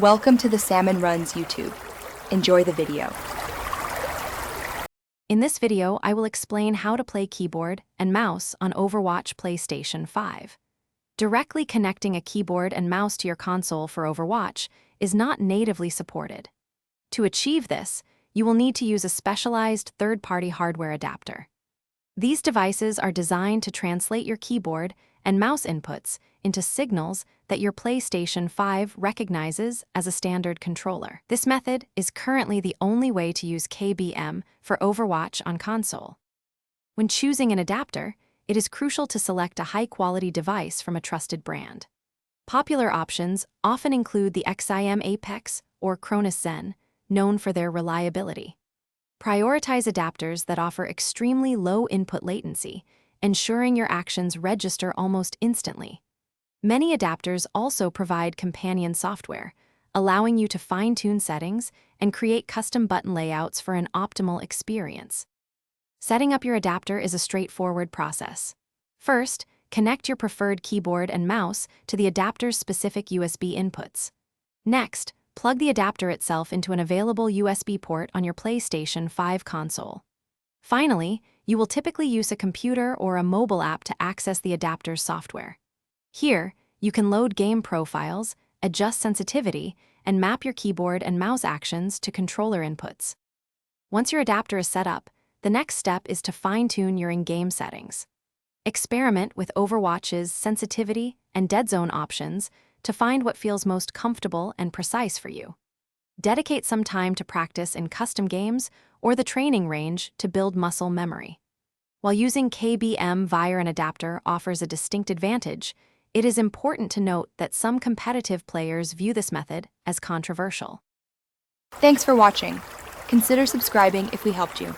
Welcome to the Salmon Runs YouTube. Enjoy the video. In this video, I will explain how to play keyboard and mouse on Overwatch PlayStation 5. Directly connecting a keyboard and mouse to your console for Overwatch is not natively supported. To achieve this, you will need to use a specialized third-party hardware adapter. These devices are designed to translate your keyboard and mouse inputs into signals that your PlayStation 5 recognizes as a standard controller. This method is currently the only way to use KBM for Overwatch on console. When choosing an adapter, it is crucial to select a high-quality device from a trusted brand. Popular options often include the XIM Apex or Cronus Zen, known for their reliability. Prioritize adapters that offer extremely low input latency, ensuring your actions register almost instantly. Many adapters also provide companion software, allowing you to fine-tune settings and create custom button layouts for an optimal experience. Setting up your adapter is a straightforward process. First, connect your preferred keyboard and mouse to the adapter's specific USB inputs. Next, plug the adapter itself into an available USB port on your PlayStation 5 console. Finally, you will typically use a computer or a mobile app to access the adapter's software. Here, you can load game profiles, adjust sensitivity, and map your keyboard and mouse actions to controller inputs. Once your adapter is set up, the next step is to fine-tune your in-game settings. Experiment with Overwatch's sensitivity and dead zone options to find what feels most comfortable and precise for you. Dedicate some time to practice in custom games or the training range to build muscle memory. While using KBM via an adapter offers a distinct advantage, it is important to note that some competitive players view this method as controversial. Thanks for watching. Consider subscribing if we helped you.